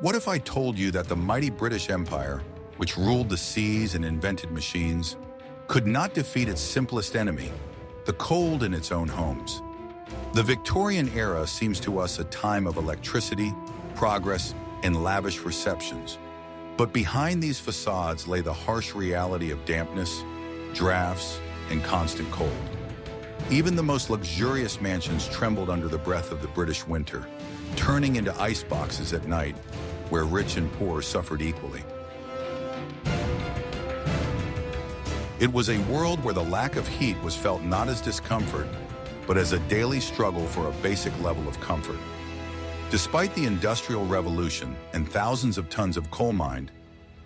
What if I told you that the mighty British Empire, which ruled the seas and invented machines, could not defeat its simplest enemy, the cold in its own homes? The Victorian era seems to us a time of electricity, progress, and lavish receptions. But behind these facades lay the harsh reality of dampness, drafts, and constant cold. Even the most luxurious mansions trembled under the breath of the British winter, turning into ice boxes at night, where rich and poor suffered equally. It was a world where the lack of heat was felt not as discomfort, but as a daily struggle for a basic level of comfort. Despite the Industrial Revolution and thousands of tons of coal mined,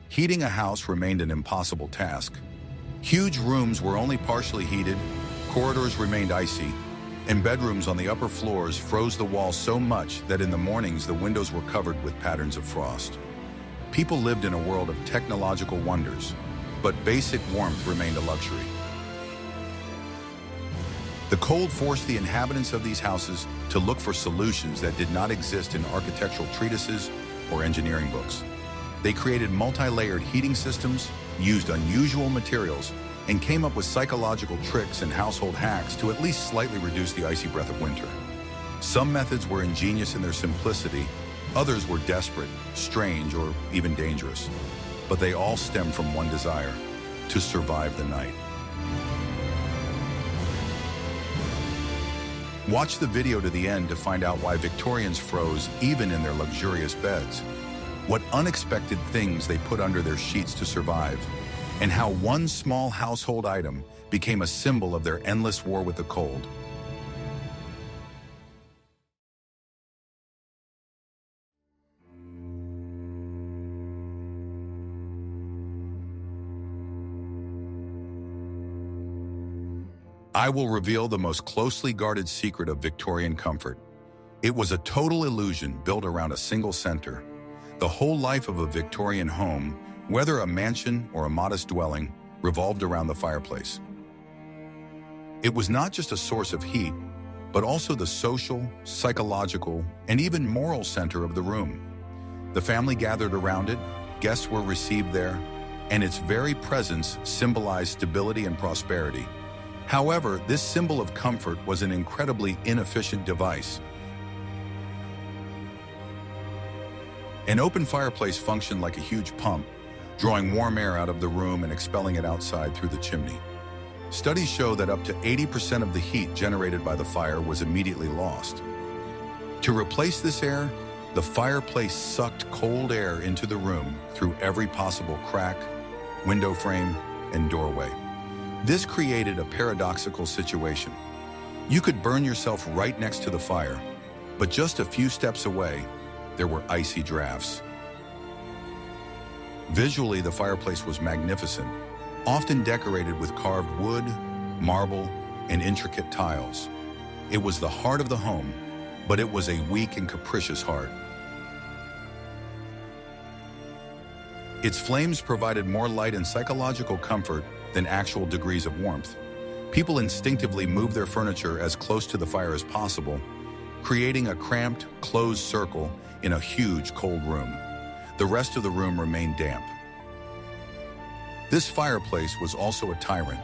heating a house remained an impossible task. Huge rooms were only partially heated, corridors remained icy, and bedrooms on the upper floors froze the walls so much that in the mornings the windows were covered with patterns of frost. People lived in a world of technological wonders, but basic warmth remained a luxury. The cold forced the inhabitants of these houses to look for solutions that did not exist in architectural treatises or engineering books. They created multi-layered heating systems, used unusual materials, and came up with psychological tricks and household hacks to at least slightly reduce the icy breath of winter. Some methods were ingenious in their simplicity, others were desperate, strange, or even dangerous. But they all stem from one desire: to survive the night. Watch the video to the end to find out why Victorians froze even in their luxurious beds, what unexpected things they put under their sheets to survive, and how one small household item became a symbol of their endless war with the cold. I will reveal the most closely guarded secret of Victorian comfort. It was a total illusion built around a single center. The whole life of a Victorian home, whether a mansion or a modest dwelling, revolved around the fireplace. It was not just a source of heat, but also the social, psychological, and even moral center of the room. The family gathered around it, guests were received there, and its very presence symbolized stability and prosperity. However, this symbol of comfort was an incredibly inefficient device. An open fireplace functioned like a huge pump, drawing warm air out of the room and expelling it outside through the chimney. Studies show that up to 80% of the heat generated by the fire was immediately lost. To replace this air, the fireplace sucked cold air into the room through every possible crack, window frame, and doorway. This created a paradoxical situation. You could burn yourself right next to the fire, but just a few steps away, there were icy drafts. Visually, the fireplace was magnificent, often decorated with carved wood, marble, and intricate tiles. It was the heart of the home, but it was a weak and capricious heart. Its flames provided more light and psychological comfort than actual degrees of warmth. People instinctively moved their furniture as close to the fire as possible, creating a cramped, closed circle in a huge, cold room. The rest of the room remained damp. This fireplace was also a tyrant,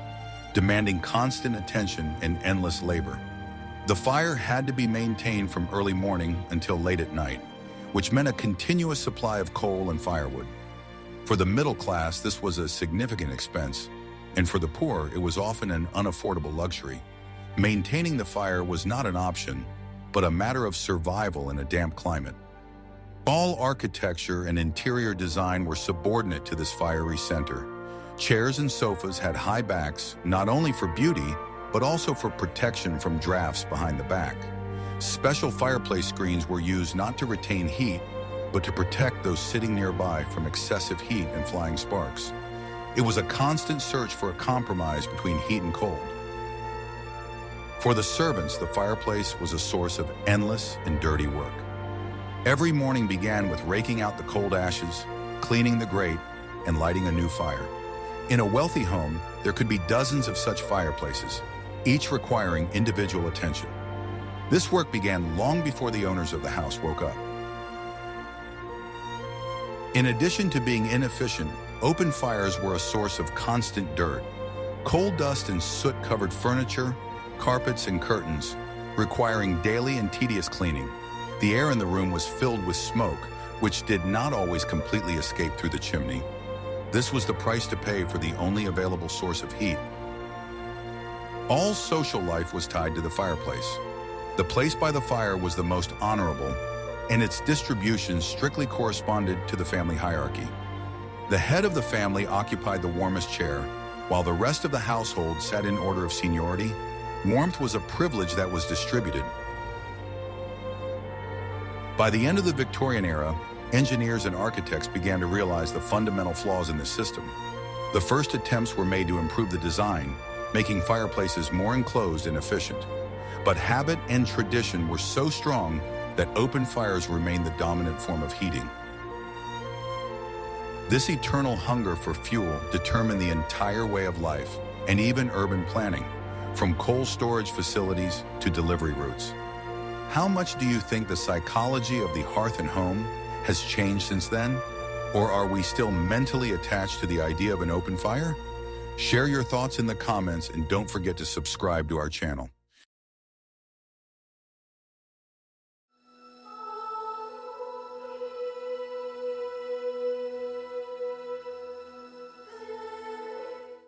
demanding constant attention and endless labor. The fire had to be maintained from early morning until late at night, which meant a continuous supply of coal and firewood. For the middle class, this was a significant expense, and for the poor, it was often an unaffordable luxury. Maintaining the fire was not an option, but a matter of survival in a damp climate. All architecture and interior design were subordinate to this fiery center. Chairs and sofas had high backs, not only for beauty, but also for protection from drafts behind the back. Special fireplace screens were used not to retain heat, but to protect those sitting nearby from excessive heat and flying sparks. It was a constant search for a compromise between heat and cold. For the servants, the fireplace was a source of endless and dirty work. Every morning began with raking out the cold ashes, cleaning the grate, and lighting a new fire. In a wealthy home, there could be dozens of such fireplaces, each requiring individual attention. This work began long before the owners of the house woke up. In addition to being inefficient, open fires were a source of constant dirt. Coal dust and soot-covered furniture, carpets, and curtains, requiring daily and tedious cleaning. The air in the room was filled with smoke, which did not always completely escape through the chimney. This was the price to pay for the only available source of heat. All social life was tied to the fireplace. The place by the fire was the most honorable, and its distribution strictly corresponded to the family hierarchy. The head of the family occupied the warmest chair, while the rest of the household sat in order of seniority. Warmth was a privilege that was distributed. By the end of the Victorian era, engineers and architects began to realize the fundamental flaws in the system. The first attempts were made to improve the design, making fireplaces more enclosed and efficient. But habit and tradition were so strong that open fires remained the dominant form of heating. This eternal hunger for fuel determined the entire way of life and even urban planning, from coal storage facilities to delivery routes. How much do you think the psychology of the hearth and home has changed since then? Or are we still mentally attached to the idea of an open fire? Share your thoughts in the comments and don't forget to subscribe to our channel.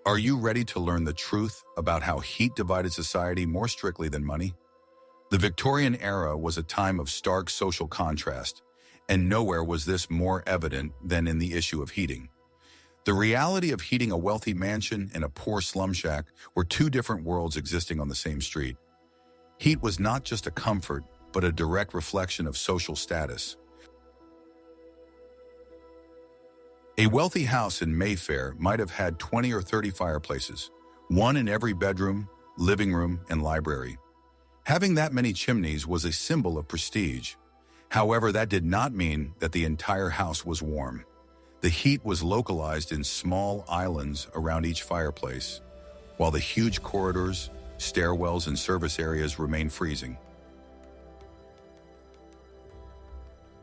Are you ready to learn the truth about how heat divided society more strictly than money? The Victorian era was a time of stark social contrast, and nowhere was this more evident than in the issue of heating. The reality of heating a wealthy mansion and a poor slum shack were two different worlds existing on the same street. Heat was not just a comfort, but a direct reflection of social status. A wealthy house in Mayfair might have had 20 or 30 fireplaces, one in every bedroom, living room, and library. Having that many chimneys was a symbol of prestige. However, that did not mean that the entire house was warm. The heat was localized in small islands around each fireplace, while the huge corridors, stairwells, and service areas remained freezing.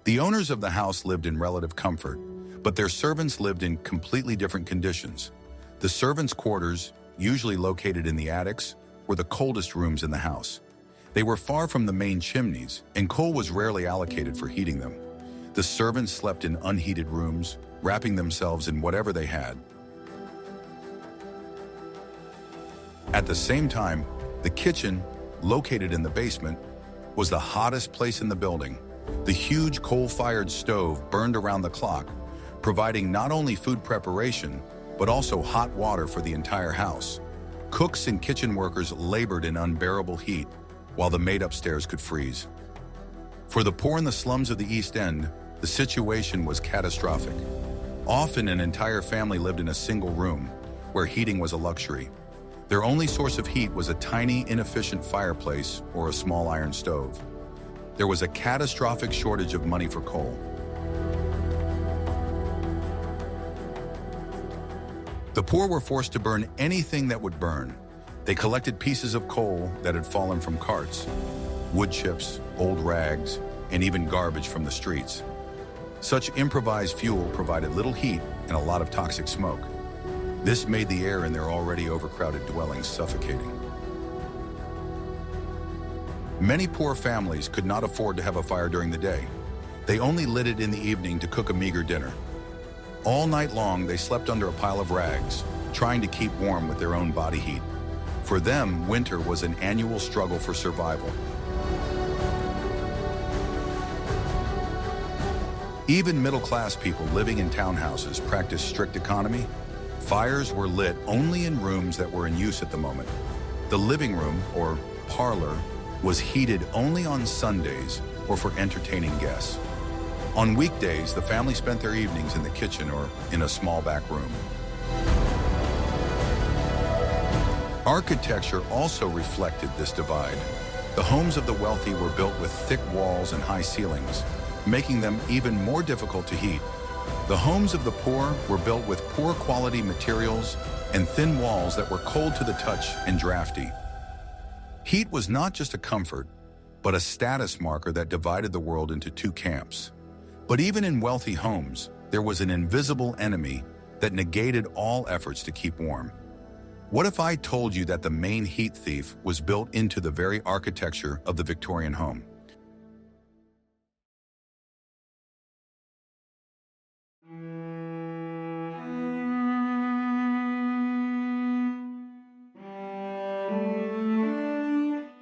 The owners of the house lived in relative comfort, but their servants lived in completely different conditions. The servants' quarters, usually located in the attics, were the coldest rooms in the house. They were far from the main chimneys, and coal was rarely allocated for heating them. The servants slept in unheated rooms, wrapping themselves in whatever they had. At the same time, the kitchen, located in the basement, was the hottest place in the building. The huge coal-fired stove burned around the clock, providing not only food preparation, but also hot water for the entire house. Cooks and kitchen workers labored in unbearable heat, while the maid upstairs could freeze. For the poor in the slums of the East End, the situation was catastrophic. Often an entire family lived in a single room, where heating was a luxury. Their only source of heat was a tiny, inefficient fireplace or a small iron stove. There was a catastrophic shortage of money for coal. The poor were forced to burn anything that would burn. They collected pieces of coal that had fallen from carts, wood chips, old rags, and even garbage from the streets. Such improvised fuel provided little heat and a lot of toxic smoke. This made the air in their already overcrowded dwellings suffocating. Many poor families could not afford to have a fire during the day. They only lit it in the evening to cook a meager dinner. All night long, they slept under a pile of rags, trying to keep warm with their own body heat. For them, winter was an annual struggle for survival. Even middle-class people living in townhouses practiced strict economy. Fires were lit only in rooms that were in use at the moment. The living room, or parlor, was heated only on Sundays or for entertaining guests. On weekdays, the family spent their evenings in the kitchen or in a small back room. Architecture also reflected this divide. The homes of the wealthy were built with thick walls and high ceilings, making them even more difficult to heat. The homes of the poor were built with poor quality materials and thin walls that were cold to the touch and drafty. Heat was not just a comfort, but a status marker that divided the world into two camps. But even in wealthy homes, there was an invisible enemy that negated all efforts to keep warm. What if I told you that the main heat thief was built into the very architecture of the Victorian home?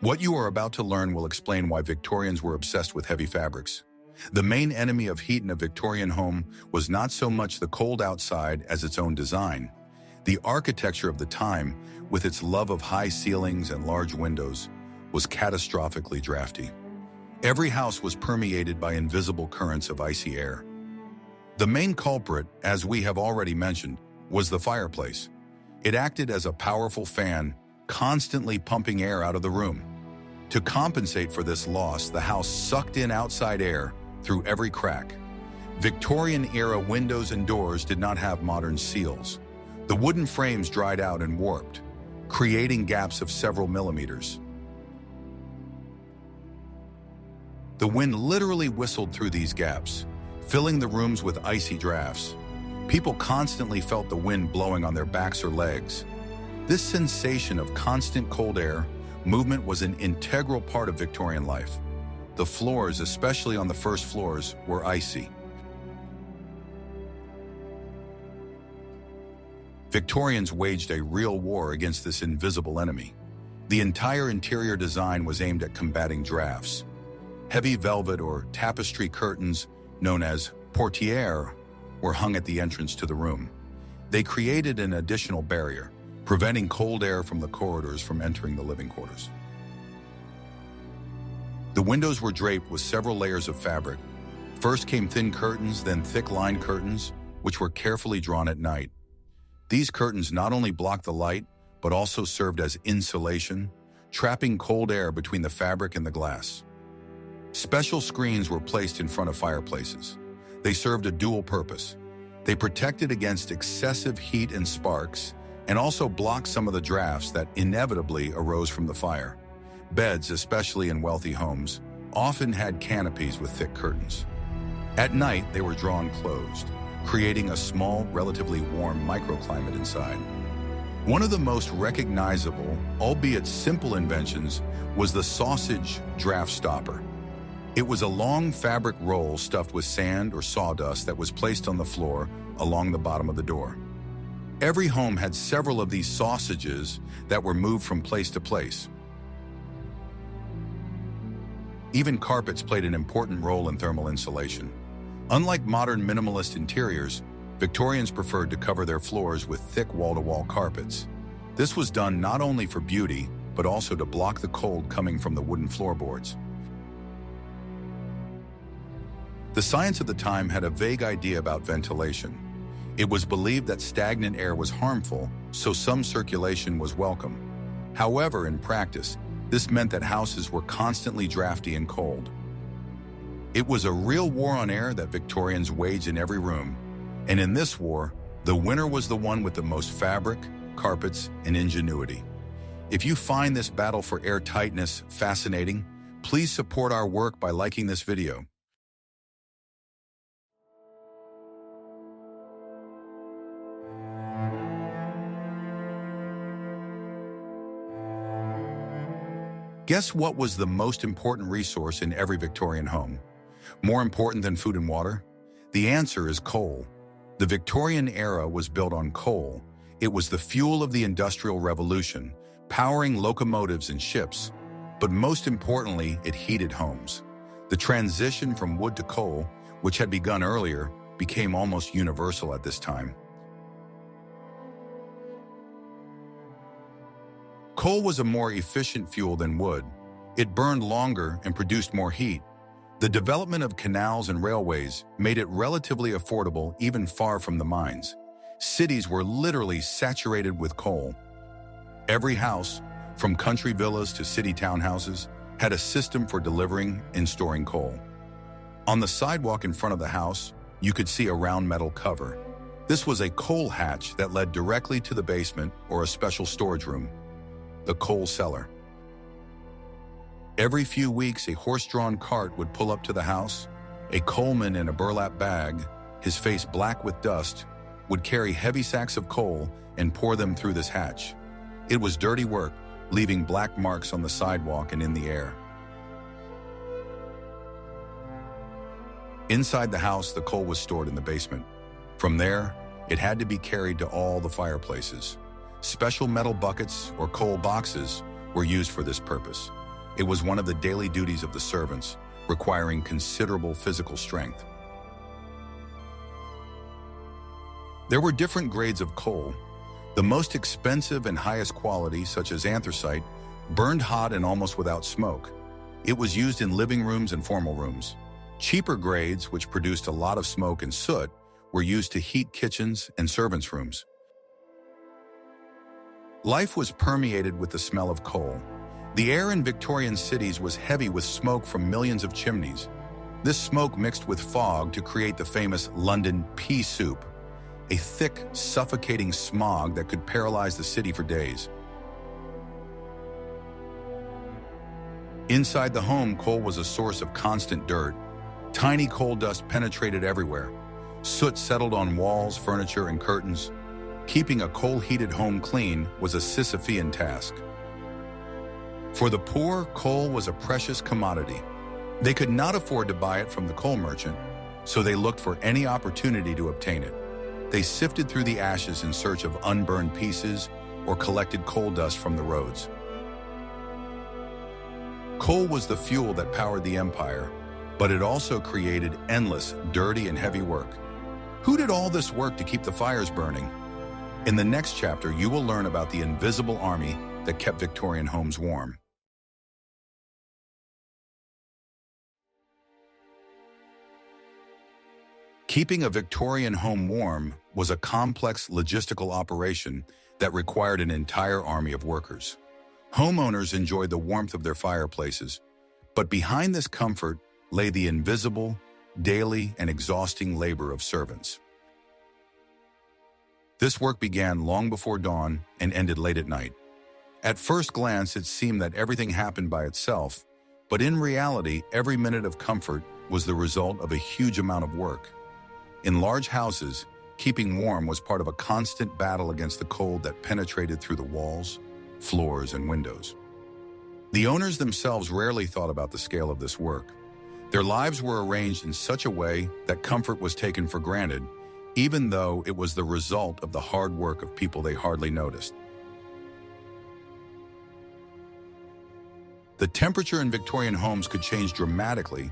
What you are about to learn will explain why Victorians were obsessed with heavy fabrics. The main enemy of heat in a Victorian home was not so much the cold outside as its own design. The architecture of the time, with its love of high ceilings and large windows, was catastrophically drafty. Every house was permeated by invisible currents of icy air. The main culprit, as we have already mentioned, was the fireplace. It acted as a powerful fan, constantly pumping air out of the room. To compensate for this loss, the house sucked in outside air through every crack. Victorian-era windows and doors did not have modern seals. The wooden frames dried out and warped, creating gaps of several millimeters. The wind literally whistled through these gaps, filling the rooms with icy drafts. People constantly felt the wind blowing on their backs or legs. This sensation of constant cold air movement was an integral part of Victorian life. The floors, especially on the first floors, were icy. Victorians waged a real war against this invisible enemy. The entire interior design was aimed at combating drafts. Heavy velvet or tapestry curtains, known as portières, were hung at the entrance to the room. They created an additional barrier, preventing cold air from the corridors from entering the living quarters. The windows were draped with several layers of fabric. First came thin curtains, then thick lined curtains, which were carefully drawn at night. These curtains not only blocked the light, but also served as insulation, trapping cold air between the fabric and the glass. Special screens were placed in front of fireplaces. They served a dual purpose. They protected against excessive heat and sparks, and also blocked some of the drafts that inevitably arose from the fire. Beds, especially in wealthy homes, often had canopies with thick curtains. At night, they were drawn closed, creating a small, relatively warm microclimate inside. One of the most recognizable, albeit simple inventions was the sausage draft stopper. It was a long fabric roll stuffed with sand or sawdust that was placed on the floor along the bottom of the door. Every home had several of these sausages that were moved from place to place. Even carpets played an important role in thermal insulation. Unlike modern minimalist interiors, Victorians preferred to cover their floors with thick wall-to-wall carpets. This was done not only for beauty, but also to block the cold coming from the wooden floorboards. The science of the time had a vague idea about ventilation. It was believed that stagnant air was harmful, so some circulation was welcome. However, in practice, this meant that houses were constantly drafty and cold. It was a real war on air that Victorians waged in every room, and in this war, the winner was the one with the most fabric, carpets, and ingenuity. If you find this battle for air tightness fascinating, please support our work by liking this video. Guess what was the most important resource in every Victorian home? More important than food and water? The answer is coal. The Victorian era was built on coal. It was the fuel of the Industrial Revolution, powering locomotives and ships. But most importantly, it heated homes. The transition from wood to coal, which had begun earlier, became almost universal at this time. Coal was a more efficient fuel than wood. It burned longer and produced more heat. The development of canals and railways made it relatively affordable even far from the mines. Cities were literally saturated with coal. Every house, from country villas to city townhouses, had a system for delivering and storing coal. On the sidewalk in front of the house, you could see a round metal cover. This was a coal hatch that led directly to the basement or a special storage room, the coal cellar. Every few weeks, a horse-drawn cart would pull up to the house. A coalman in a burlap bag his face black with dust, would carry heavy sacks of coal and pour them through this hatch. It was dirty work, leaving black marks on the sidewalk and in the air. Inside the house, the coal was stored in the basement. From there, it had to be carried to all the fireplaces. Special metal buckets or coal boxes were used for this purpose. It was one of the daily duties of the servants, requiring considerable physical strength. There were different grades of coal. The most expensive and highest quality, such as anthracite, burned hot and almost without smoke. It was used in living rooms and formal rooms. Cheaper grades, which produced a lot of smoke and soot, were used to heat kitchens and servants' rooms. Life was permeated with the smell of coal. The air in Victorian cities was heavy with smoke from millions of chimneys. This smoke mixed with fog to create the famous London pea soup, a thick, suffocating smog that could paralyze the city for days. Inside the home, coal was a source of constant dirt. Tiny coal dust penetrated everywhere. Soot settled on walls, furniture, and curtains. Keeping a coal-heated home clean was a Sisyphean task. For the poor, coal was a precious commodity. They could not afford to buy it from the coal merchant, so they looked for any opportunity to obtain it. They sifted through the ashes in search of unburned pieces or collected coal dust from the roads. Coal was the fuel that powered the empire, but it also created endless, dirty, and heavy work. Who did all this work to keep the fires burning? In the next chapter, you will learn about the invisible army that kept Victorian homes warm. Keeping a Victorian home warm was a complex logistical operation that required an entire army of workers. Homeowners enjoyed the warmth of their fireplaces, but behind this comfort lay the invisible, daily, and exhausting labor of servants. This work began long before dawn and ended late at night. At first glance, it seemed that everything happened by itself, but in reality, every minute of comfort was the result of a huge amount of work. In large houses, keeping warm was part of a constant battle against the cold that penetrated through the walls, floors, and windows. The owners themselves rarely thought about the scale of this work. Their lives were arranged in such a way that comfort was taken for granted, even though it was the result of the hard work of people they hardly noticed. The temperature in Victorian homes could change dramatically,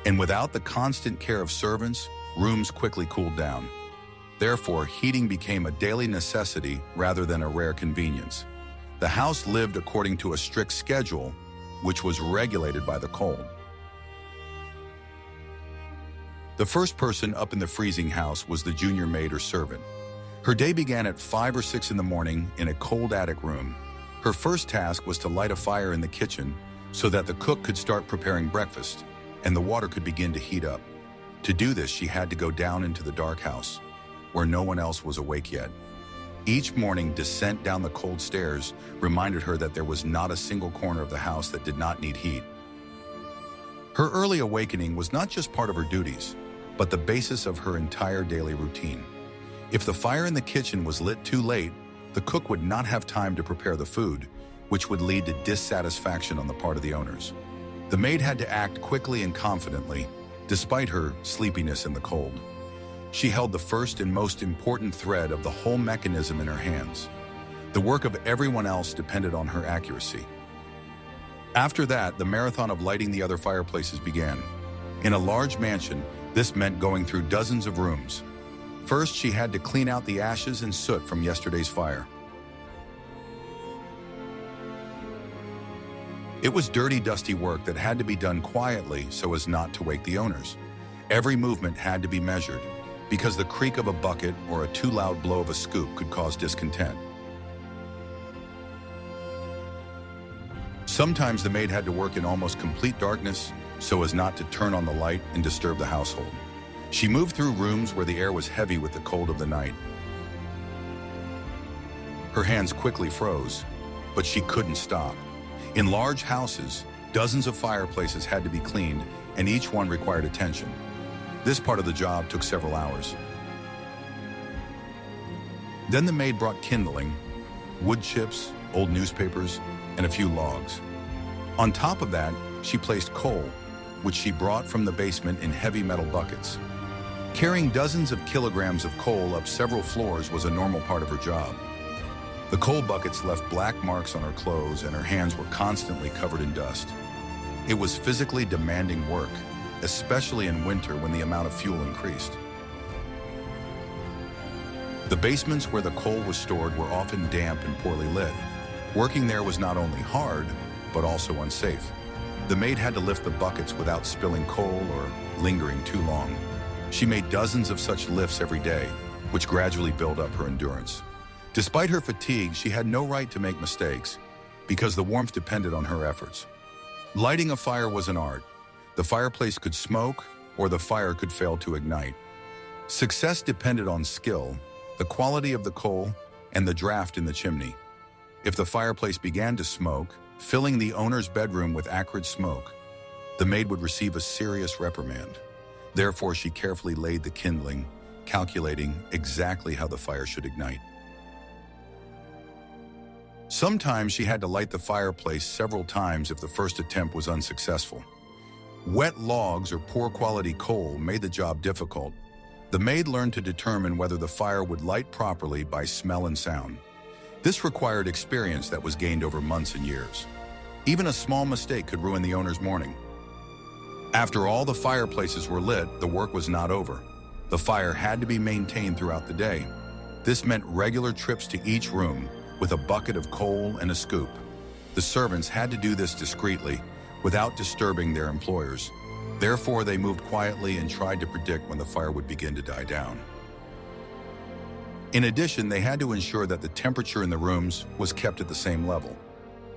and without the constant care of servants, rooms quickly cooled down. Therefore, heating became a daily necessity rather than a rare convenience. The house lived according to a strict schedule, which was regulated by the cold. The first person up in the freezing house was the junior maid or servant. Her day began at 5 or 6 in the morning in a cold attic room. Her first task was to light a fire in the kitchen so that the cook could start preparing breakfast and the water could begin to heat up. To do this, she had to go down into the dark house, where no one else was awake yet. Each morning, descent down the cold stairs reminded her that there was not a single corner of the house that did not need heat. Her early awakening was not just part of her duties, but the basis of her entire daily routine. If the fire in the kitchen was lit too late, the cook would not have time to prepare the food, which would lead to dissatisfaction on the part of the owners. The maid had to act quickly and confidently, despite her sleepiness in the cold. She held the first and most important thread of the whole mechanism in her hands. The work of everyone else depended on her accuracy. After that, the marathon of lighting the other fireplaces began. In a large mansion, this meant going through dozens of rooms. First, she had to clean out the ashes and soot from yesterday's fire. It was dirty, dusty work that had to be done quietly so as not to wake the owners. Every movement had to be measured, because the creak of a bucket or a too loud blow of a scoop could cause discontent. Sometimes the maid had to work in almost complete darkness so as not to turn on the light and disturb the household. She moved through rooms where the air was heavy with the cold of the night. Her hands quickly froze, but she couldn't stop. In large houses, dozens of fireplaces had to be cleaned, and each one required attention. This part of the job took several hours. Then the maid brought kindling, wood chips, old newspapers, and a few logs. On top of that, she placed coal, which she brought from the basement in heavy metal buckets. Carrying dozens of kilograms of coal up several floors was a normal part of her job. The coal buckets left black marks on her clothes, and her hands were constantly covered in dust. It was physically demanding work, especially in winter when the amount of fuel increased. The basements where the coal was stored were often damp and poorly lit. Working there was not only hard, but also unsafe. The maid had to lift the buckets without spilling coal or lingering too long. She made dozens of such lifts every day, which gradually built up her endurance. Despite her fatigue, she had no right to make mistakes, because the warmth depended on her efforts. Lighting a fire was an art. The fireplace could smoke, or the fire could fail to ignite. Success depended on skill, the quality of the coal, and the draft in the chimney. If the fireplace began to smoke, filling the owner's bedroom with acrid smoke, the maid would receive a serious reprimand. Therefore, she carefully laid the kindling, calculating exactly how the fire should ignite. Sometimes she had to light the fireplace several times if the first attempt was unsuccessful. Wet logs or poor quality coal made the job difficult. The maid learned to determine whether the fire would light properly by smell and sound. This required experience that was gained over months and years. Even a small mistake could ruin the owner's morning. After all the fireplaces were lit, the work was not over. The fire had to be maintained throughout the day. This meant regular trips to each room with a bucket of coal and a scoop. The servants had to do this discreetly, without disturbing their employers. Therefore, they moved quietly and tried to predict when the fire would begin to die down. In addition, they had to ensure that the temperature in the rooms was kept at the same level.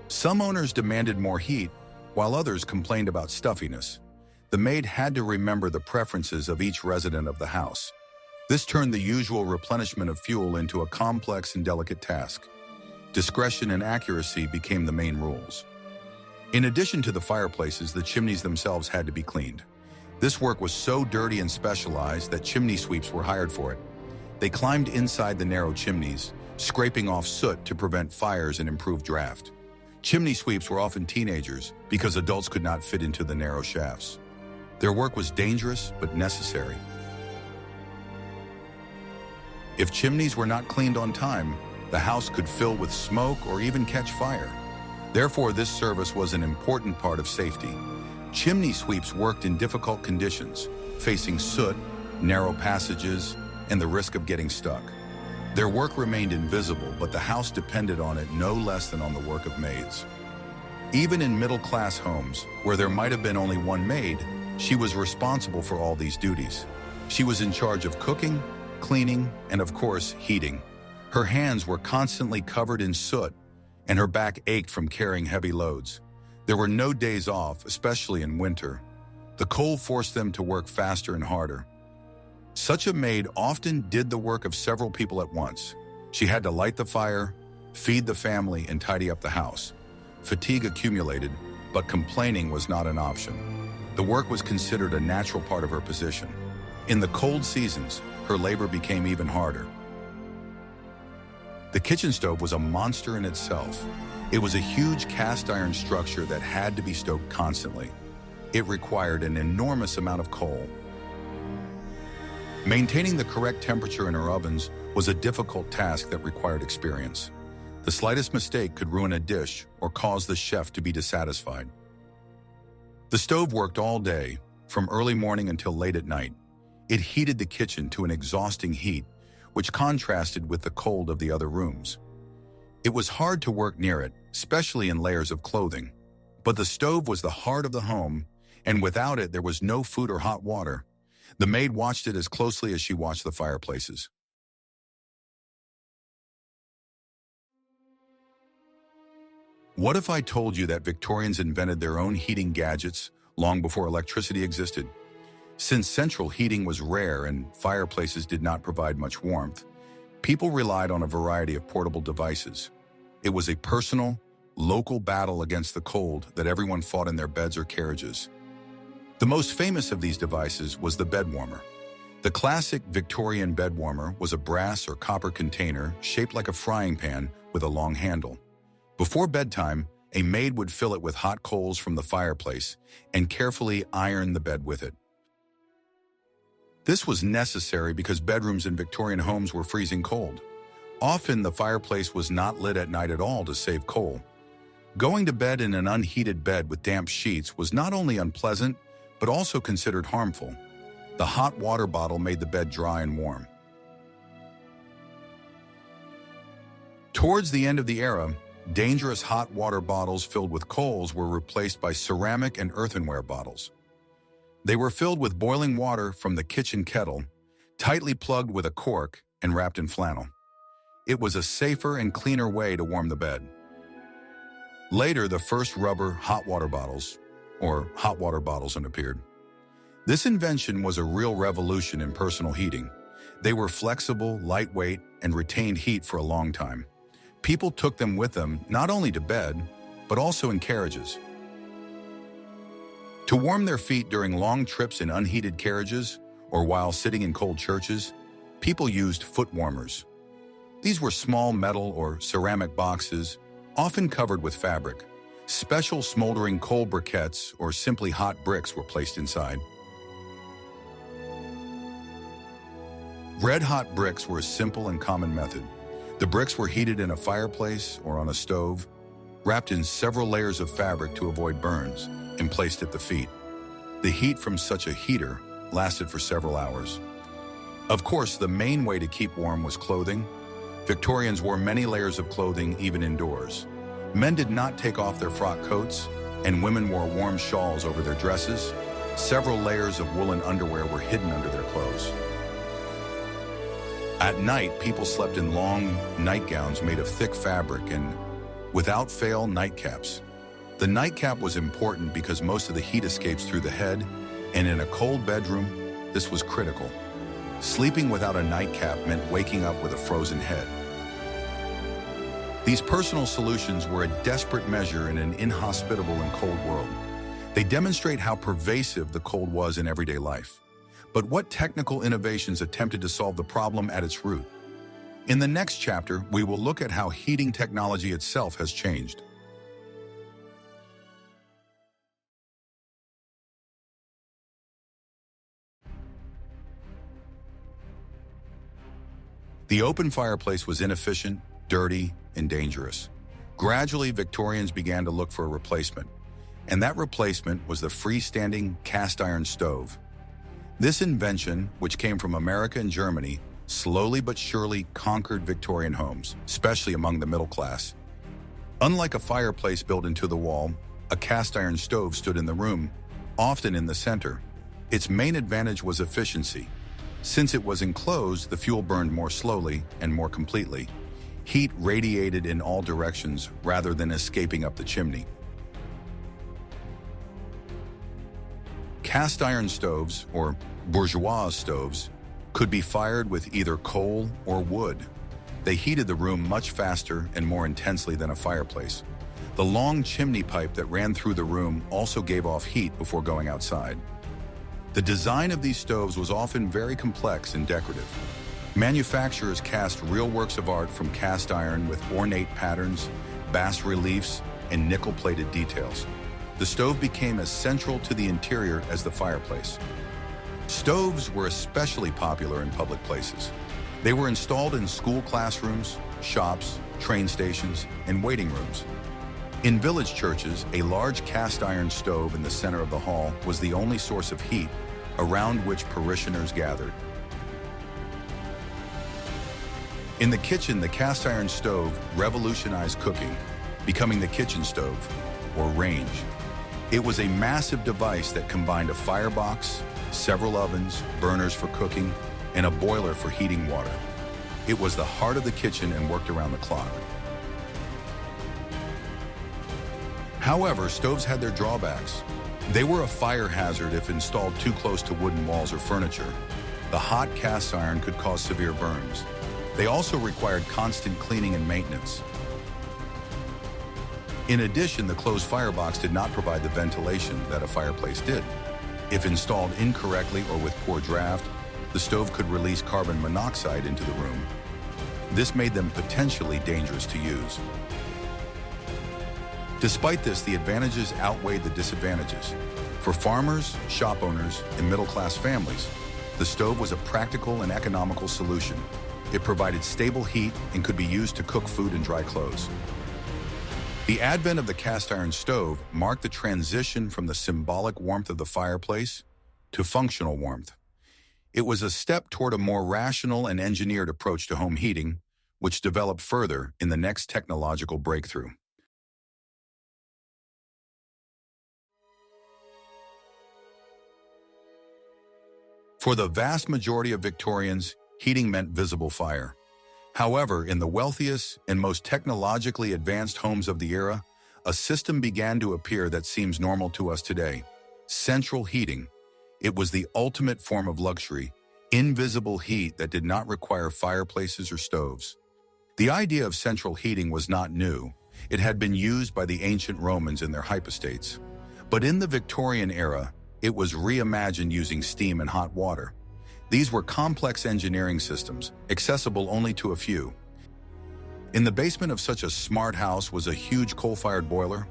Some owners demanded more heat, while others complained about stuffiness. The maid had to remember the preferences of each resident of the house. This turned the usual replenishment of fuel into a complex and delicate task. Discretion and accuracy became the main rules. In addition to the fireplaces, the chimneys themselves had to be cleaned. This work was so dirty and specialized that chimney sweeps were hired for it. They climbed inside the narrow chimneys, scraping off soot to prevent fires and improve draft. Chimney sweeps were often teenagers because adults could not fit into the narrow shafts. Their work was dangerous but necessary. If chimneys were not cleaned on time, the house could fill with smoke or even catch fire. Therefore, this service was an important part of safety. Chimney sweeps worked in difficult conditions, facing soot, narrow passages, and the risk of getting stuck. Their work remained invisible, but the house depended on it no less than on the work of maids. Even in middle-class homes, where there might have been only one maid, she was responsible for all these duties. She was in charge of cooking, cleaning, and of course, heating. Her hands were constantly covered in soot, and her back ached from carrying heavy loads. There were no days off, especially in winter. The cold forced them to work faster and harder. Such a maid often did the work of several people at once. She had to light the fire, feed the family, and tidy up the house. Fatigue accumulated, but complaining was not an option. The work was considered a natural part of her position. In the cold seasons, her labor became even harder. The kitchen stove was a monster in itself. It was a huge cast iron structure that had to be stoked constantly. It required an enormous amount of coal. Maintaining the correct temperature in her ovens was a difficult task that required experience. The slightest mistake could ruin a dish or cause the chef to be dissatisfied. The stove worked all day, from early morning until late at night. It heated the kitchen to an exhausting heat, which contrasted with the cold of the other rooms. It was hard to work near it, especially in layers of clothing. But the stove was the heart of the home, and without it there was no food or hot water. The maid watched it as closely as she watched the fireplaces. What if I told you that Victorians invented their own heating gadgets long before electricity existed? Since central heating was rare and fireplaces did not provide much warmth, people relied on a variety of portable devices. It was a personal, local battle against the cold that everyone fought in their beds or carriages. The most famous of these devices was the bed warmer. The classic Victorian bed warmer was a brass or copper container shaped like a frying pan with a long handle. Before bedtime, a maid would fill it with hot coals from the fireplace and carefully iron the bed with it. This was necessary because bedrooms in Victorian homes were freezing cold. Often, the fireplace was not lit at night at all to save coal. Going to bed in an unheated bed with damp sheets was not only unpleasant, but also considered harmful. The hot water bottle made the bed dry and warm. Towards the end of the era, dangerous hot water bottles filled with coals were replaced by ceramic and earthenware bottles. They were filled with boiling water from the kitchen kettle, tightly plugged with a cork and wrapped in flannel. It was a safer and cleaner way to warm the bed. Later, the first rubber hot water bottles, or hot water bottles, appeared. This invention was a real revolution in personal heating. They were flexible, lightweight, and retained heat for a long time. People took them with them not only to bed, but also in carriages. To warm their feet during long trips in unheated carriages or while sitting in cold churches, people used foot warmers. These were small metal or ceramic boxes, often covered with fabric. Special smoldering coal briquettes or simply hot bricks were placed inside. Red-hot bricks were a simple and common method. The bricks were heated in a fireplace or on a stove, wrapped in several layers of fabric to avoid burns, and placed at the feet. The heat from such a heater lasted for several hours. Of course, the main way to keep warm was clothing. Victorians wore many layers of clothing even indoors. Men did not take off their frock coats, and women wore warm shawls over their dresses. Several layers of woolen underwear were hidden under their clothes. At night, people slept in long nightgowns made of thick fabric and, without fail, nightcaps. The nightcap was important because most of the heat escapes through the head, and in a cold bedroom, this was critical. Sleeping without a nightcap meant waking up with a frozen head. These personal solutions were a desperate measure in an inhospitable and cold world. They demonstrate how pervasive the cold was in everyday life. But what technical innovations attempted to solve the problem at its root? In the next chapter, we will look at how heating technology itself has changed. The open fireplace was inefficient, dirty, and dangerous. Gradually, Victorians began to look for a replacement, and that replacement was the freestanding cast iron stove. This invention, which came from America and Germany, slowly but surely conquered Victorian homes, especially among the middle class. Unlike a fireplace built into the wall, a cast iron stove stood in the room, often in the center. Its main advantage was efficiency. Since it was enclosed, the fuel burned more slowly and more completely. Heat radiated in all directions rather than escaping up the chimney. Cast iron stoves, or bourgeois stoves, could be fired with either coal or wood. They heated the room much faster and more intensely than a fireplace. The long chimney pipe that ran through the room also gave off heat before going outside. The design of these stoves was often very complex and decorative. Manufacturers cast real works of art from cast iron with ornate patterns, bas reliefs, and nickel-plated details. The stove became as central to the interior as the fireplace. Stoves were especially popular in public places. They were installed in school classrooms, shops, train stations, and waiting rooms. In village churches, a large cast iron stove in the center of the hall was the only source of heat around which parishioners gathered. In the kitchen, the cast iron stove revolutionized cooking, becoming the kitchen stove, or range. It was a massive device that combined a firebox, several ovens, burners for cooking, and a boiler for heating water. It was the heart of the kitchen and worked around the clock. However, stoves had their drawbacks. They were a fire hazard if installed too close to wooden walls or furniture. The hot cast iron could cause severe burns. They also required constant cleaning and maintenance. In addition, the closed firebox did not provide the ventilation that a fireplace did. If installed incorrectly or with poor draft, the stove could release carbon monoxide into the room. This made them potentially dangerous to use. Despite this, the advantages outweighed the disadvantages. For farmers, shop owners, and middle-class families, the stove was a practical and economical solution. It provided stable heat and could be used to cook food and dry clothes. The advent of the cast iron stove marked the transition from the symbolic warmth of the fireplace to functional warmth. It was a step toward a more rational and engineered approach to home heating, which developed further in the next technological breakthrough. For the vast majority of Victorians, heating meant visible fire. However, in the wealthiest and most technologically advanced homes of the era, a system began to appear that seems normal to us today: central heating. It was the ultimate form of luxury, invisible heat that did not require fireplaces or stoves. The idea of central heating was not new. It had been used by the ancient Romans in their hypostates. But in the Victorian era, it was reimagined using steam and hot water. These were complex engineering systems, accessible only to a few. In the basement of such a smart house was a huge coal-fired boiler.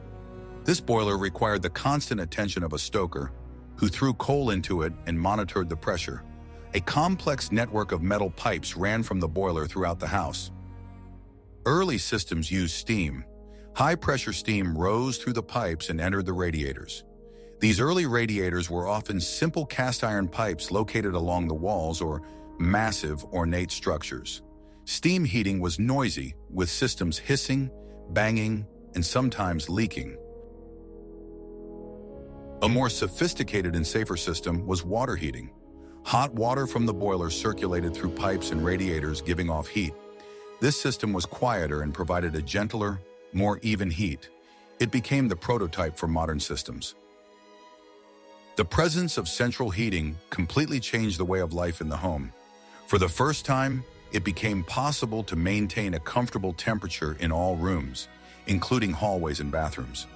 This boiler required the constant attention of a stoker, who threw coal into it and monitored the pressure. A complex network of metal pipes ran from the boiler throughout the house. Early systems used steam. High-pressure steam rose through the pipes and entered the radiators. These early radiators were often simple cast-iron pipes located along the walls or massive, ornate structures. Steam heating was noisy, with systems hissing, banging, and sometimes leaking. A more sophisticated and safer system was water heating. Hot water from the boiler circulated through pipes and radiators, giving off heat. This system was quieter and provided a gentler, more even heat. It became the prototype for modern systems. The presence of central heating completely changed the way of life in the home. For the first time, it became possible to maintain a comfortable temperature in all rooms, including hallways and bathrooms.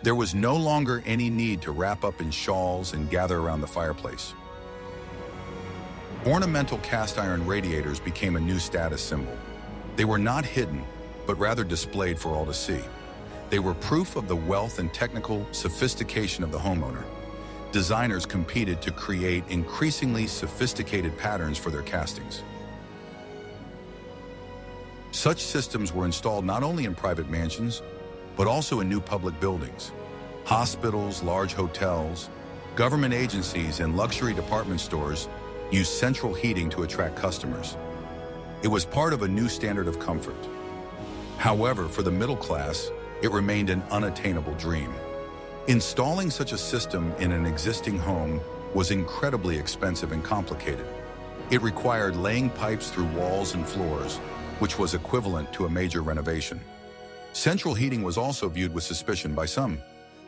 There was no longer any need to wrap up in shawls and gather around the fireplace. Ornamental cast iron radiators became a new status symbol. They were not hidden, but rather displayed for all to see. They were proof of the wealth and technical sophistication of the homeowner. Designers competed to create increasingly sophisticated patterns for their castings. Such systems were installed not only in private mansions, but also in new public buildings. Hospitals, large hotels, government agencies, and luxury department stores used central heating to attract customers. It was part of a new standard of comfort. However, for the middle class, it remained an unattainable dream. Installing such a system in an existing home was incredibly expensive and complicated. It required laying pipes through walls and floors, which was equivalent to a major renovation. Central heating was also viewed with suspicion by some.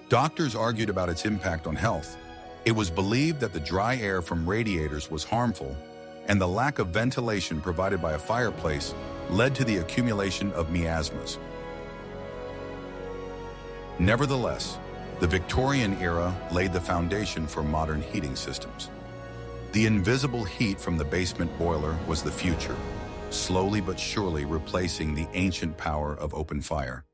Doctors argued about its impact on health. It was believed that the dry air from radiators was harmful, and the lack of ventilation provided by a fireplace led to the accumulation of miasmas. Nevertheless, the Victorian era laid the foundation for modern heating systems. The invisible heat from the basement boiler was the future, slowly but surely replacing the ancient power of open fire.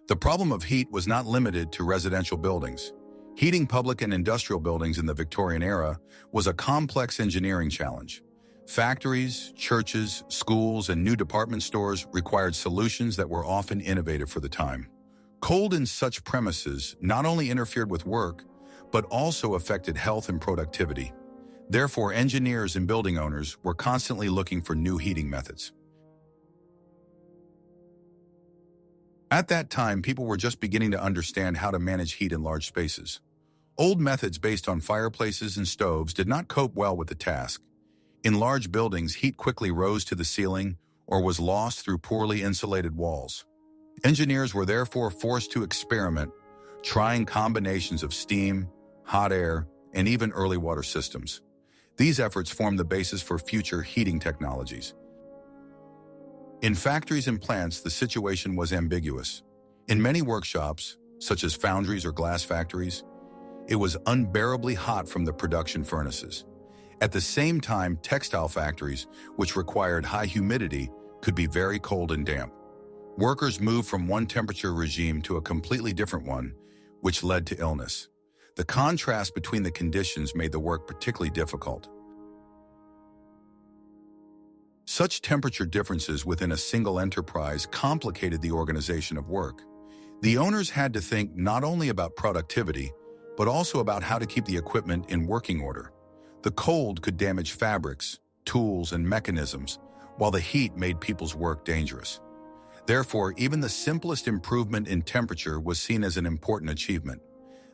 The problem of heat was not limited to residential buildings. Heating public and industrial buildings in the Victorian era was a complex engineering challenge. Factories, churches, schools, and new department stores required solutions that were often innovative for the time. Cold in such premises not only interfered with work, but also affected health and productivity. Therefore, engineers and building owners were constantly looking for new heating methods. At that time, people were just beginning to understand how to manage heat in large spaces. Old methods based on fireplaces and stoves did not cope well with the task. In large buildings, heat quickly rose to the ceiling or was lost through poorly insulated walls. Engineers were therefore forced to experiment, trying combinations of steam, hot air, and even early water systems. These efforts formed the basis for future heating technologies. In factories and plants, the situation was ambiguous. In many workshops, such as foundries or glass factories, it was unbearably hot from the production furnaces. At the same time, textile factories, which required high humidity, could be very cold and damp. Workers moved from one temperature regime to a completely different one, which led to illness. The contrast between the conditions made the work particularly difficult. Such temperature differences within a single enterprise complicated the organization of work. The owners had to think not only about productivity, but also about how to keep the equipment in working order. The cold could damage fabrics, tools, and mechanisms, while the heat made people's work dangerous. Therefore, even the simplest improvement in temperature was seen as an important achievement.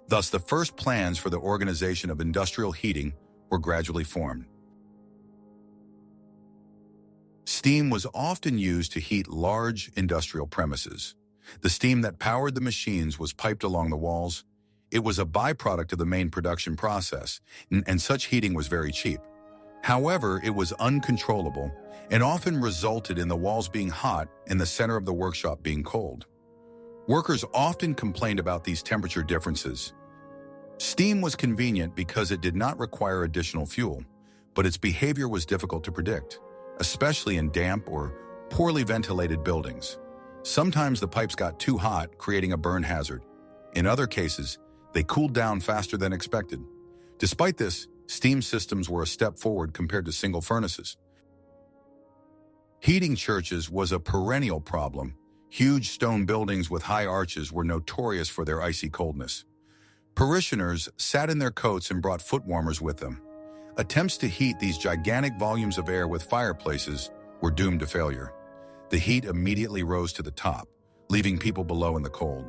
Thus, the first plans for the organization of industrial heating were gradually formed. Steam was often used to heat large industrial premises. The steam that powered the machines was piped along the walls. It was a byproduct of the main production process, and such heating was very cheap. However, it was uncontrollable and often resulted in the walls being hot and the center of the workshop being cold. Workers often complained about these temperature differences. Steam was convenient because it did not require additional fuel, but its behavior was difficult to predict, especially in damp or poorly ventilated buildings. Sometimes the pipes got too hot, creating a burn hazard. In other cases, they cooled down faster than expected. Despite this, steam systems were a step forward compared to single furnaces. Heating churches was a perennial problem. Huge stone buildings with high arches were notorious for their icy coldness. Parishioners sat in their coats and brought foot warmers with them. Attempts to heat these gigantic volumes of air with fireplaces were doomed to failure. The heat immediately rose to the top, leaving people below in the cold.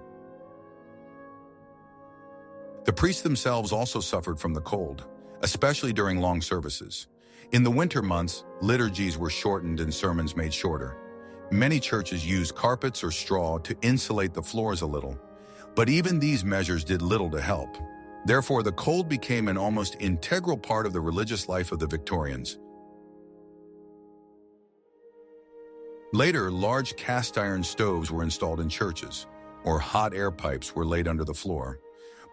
The priests themselves also suffered from the cold, especially during long services. In the winter months, liturgies were shortened and sermons made shorter. Many churches used carpets or straw to insulate the floors a little, but even these measures did little to help. Therefore, the cold became an almost integral part of the religious life of the Victorians. Later, large cast-iron stoves were installed in churches, or hot air pipes were laid under the floor.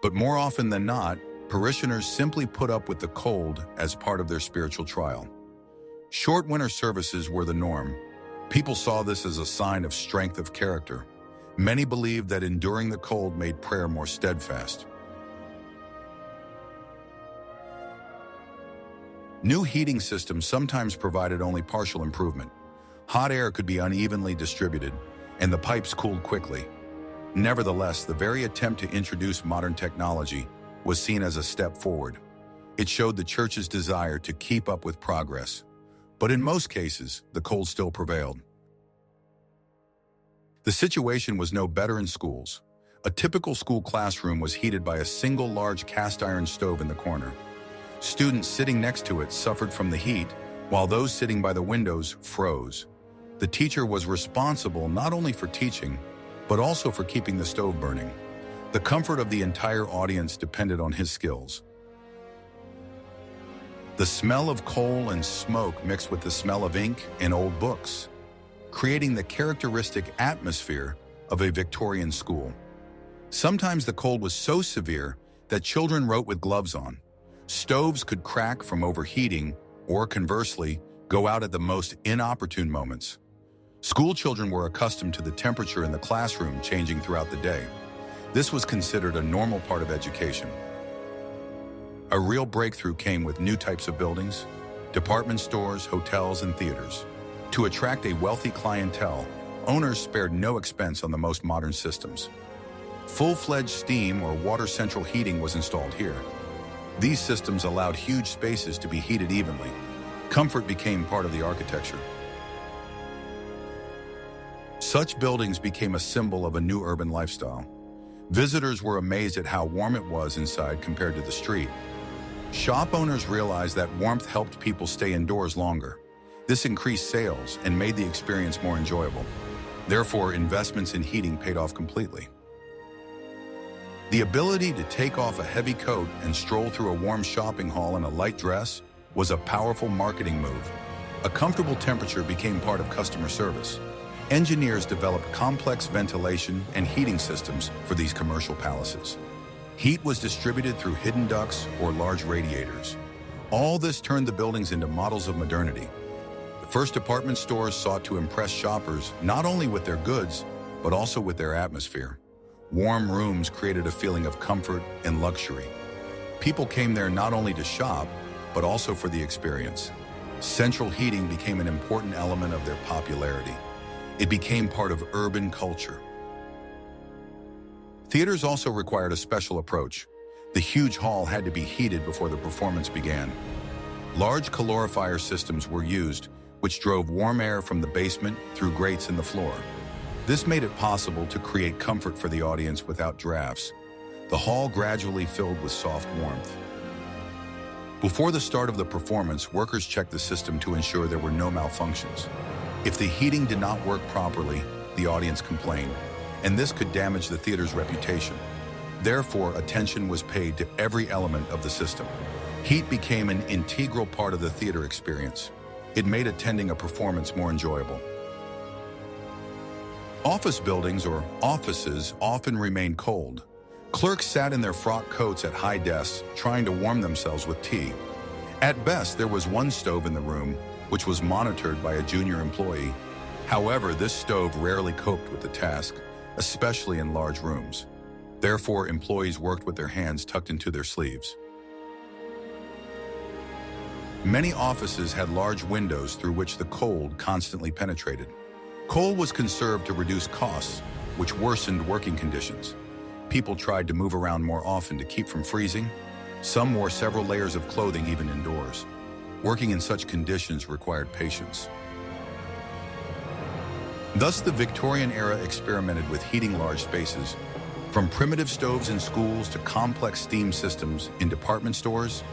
But more often than not, parishioners simply put up with the cold as part of their spiritual trial. Short winter services were the norm. People saw this as a sign of strength of character. Many believed that enduring the cold made prayer more steadfast. New heating systems sometimes provided only partial improvement. Hot air could be unevenly distributed, and the pipes cooled quickly. Nevertheless, the very attempt to introduce modern technology was seen as a step forward. It showed the church's desire to keep up with progress. But in most cases, the cold still prevailed. The situation was no better in schools. A typical school classroom was heated by a single large cast-iron stove in the corner. Students sitting next to it suffered from the heat, while those sitting by the windows froze. The teacher was responsible not only for teaching, but also for keeping the stove burning. The comfort of the entire audience depended on his skills. The smell of coal and smoke mixed with the smell of ink and old books, creating the characteristic atmosphere of a Victorian school. Sometimes the cold was so severe that children wrote with gloves on. Stoves could crack from overheating or, conversely, go out at the most inopportune moments. School children were accustomed to the temperature in the classroom changing throughout the day. This was considered a normal part of education. A real breakthrough came with new types of buildings, department stores, hotels, and theaters. To attract a wealthy clientele, owners spared no expense on the most modern systems. Full-fledged steam or water central heating was installed here. These systems allowed huge spaces to be heated evenly. Comfort became part of the architecture. Such buildings became a symbol of a new urban lifestyle. Visitors were amazed at how warm it was inside compared to the street. Shop owners realized that warmth helped people stay indoors longer. This increased sales and made the experience more enjoyable. Therefore, investments in heating paid off completely. The ability to take off a heavy coat and stroll through a warm shopping hall in a light dress was a powerful marketing move. A comfortable temperature became part of customer service. Engineers developed complex ventilation and heating systems for these commercial palaces. Heat was distributed through hidden ducts or large radiators. All this turned the buildings into models of modernity. The first department stores sought to impress shoppers not only with their goods, but also with their atmosphere. Warm rooms created a feeling of comfort and luxury. People came there not only to shop, but also for the experience. Central heating became an important element of their popularity. It became part of urban culture. Theaters also required a special approach. The huge hall had to be heated before the performance began. Large calorifier systems were used, which drove warm air from the basement through grates in the floor. This made it possible to create comfort for the audience without drafts. The hall gradually filled with soft warmth. Before the start of the performance, workers checked the system to ensure there were no malfunctions. If the heating did not work properly, the audience complained, and this could damage the theater's reputation. Therefore, attention was paid to every element of the system. Heat became an integral part of the theater experience. It made attending a performance more enjoyable. Office buildings, or offices, often remained cold. Clerks sat in their frock coats at high desks, trying to warm themselves with tea. At best, there was one stove in the room, which was monitored by a junior employee. However, this stove rarely coped with the task, especially in large rooms. Therefore, employees worked with their hands tucked into their sleeves. Many offices had large windows through which the cold constantly penetrated. Coal was conserved to reduce costs, which worsened working conditions. People tried to move around more often to keep from freezing. Some wore several layers of clothing even indoors. Working in such conditions required patience. Thus, the Victorian era experimented with heating large spaces. From primitive stoves in schools to complex steam systems in department stores,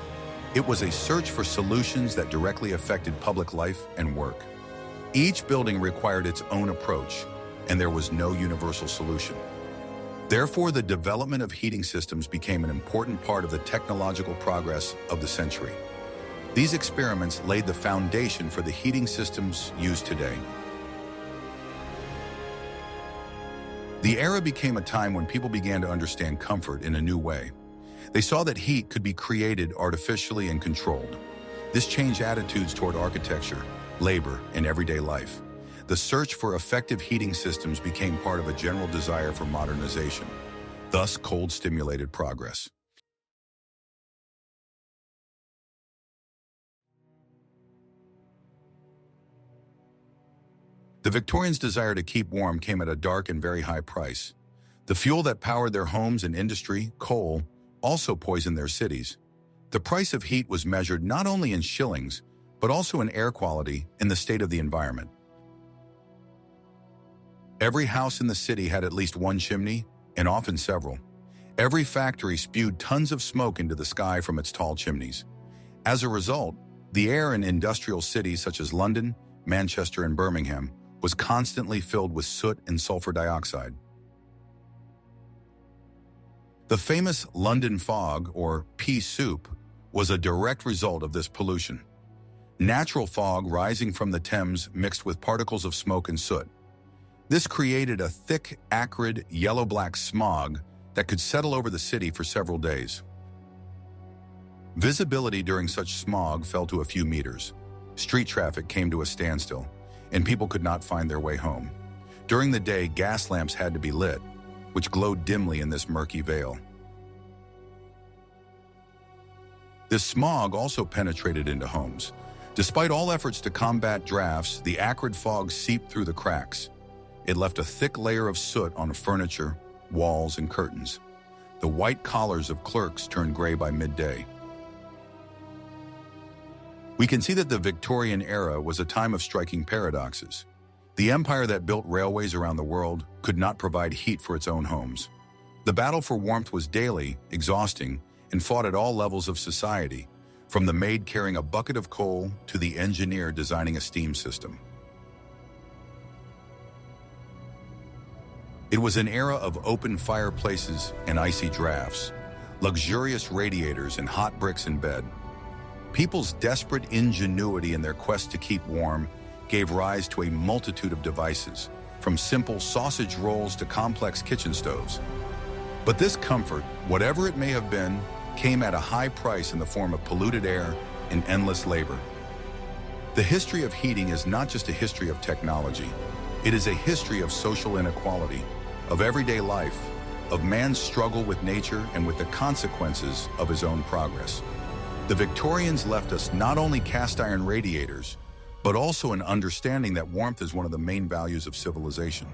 it was a search for solutions that directly affected public life and work. Each building required its own approach, and there was no universal solution. Therefore, the development of heating systems became an important part of the technological progress of the century. These experiments laid the foundation for the heating systems used today. The era became a time when people began to understand comfort in a new way. They saw that heat could be created artificially and controlled. This changed attitudes toward architecture, labor, and everyday life. The search for effective heating systems became part of a general desire for modernization. Thus, cold stimulated progress. The Victorians' desire to keep warm came at a dark and very high price. The fuel that powered their homes and industry, coal, also poisoned their cities. The price of heat was measured not only in shillings, but also in air quality and the state of the environment. Every house in the city had at least one chimney, and often several. Every factory spewed tons of smoke into the sky from its tall chimneys. As a result, the air in industrial cities such as London, Manchester, and Birmingham was constantly filled with soot and sulfur dioxide. The famous London fog, or pea soup, was a direct result of this pollution. Natural fog rising from the Thames mixed with particles of smoke and soot. This created a thick, acrid, yellow-black smog that could settle over the city for several days. Visibility during such smog fell to a few meters. Street traffic came to a standstill, and people could not find their way home. During the day, gas lamps had to be lit, which glowed dimly in this murky veil. This smog also penetrated into homes. Despite all efforts to combat drafts, the acrid fog seeped through the cracks. It left a thick layer of soot on furniture, walls, and curtains. The white collars of clerks turned gray by midday. We can see that the Victorian era was a time of striking paradoxes. The empire that built railways around the world could not provide heat for its own homes. The battle for warmth was daily, exhausting, and fought at all levels of society, from the maid carrying a bucket of coal to the engineer designing a steam system. It was an era of open fireplaces and icy drafts, luxurious radiators and hot bricks in bed. People's desperate ingenuity in their quest to keep warm gave rise to a multitude of devices, from simple sausage rolls to complex kitchen stoves. But this comfort, whatever it may have been, came at a high price in the form of polluted air and endless labor. The history of heating is not just a history of technology. It is a history of social inequality, of everyday life, of man's struggle with nature and with the consequences of his own progress. The Victorians left us not only cast iron radiators, but also an understanding that warmth is one of the main values of civilization.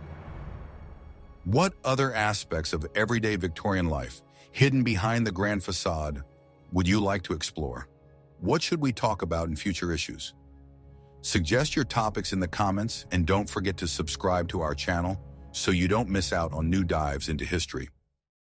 What other aspects of everyday Victorian life, hidden behind the grand facade, would you like to explore? What should we talk about in future issues? Suggest your topics in the comments and don't forget to subscribe to our channel so you don't miss out on new dives into history.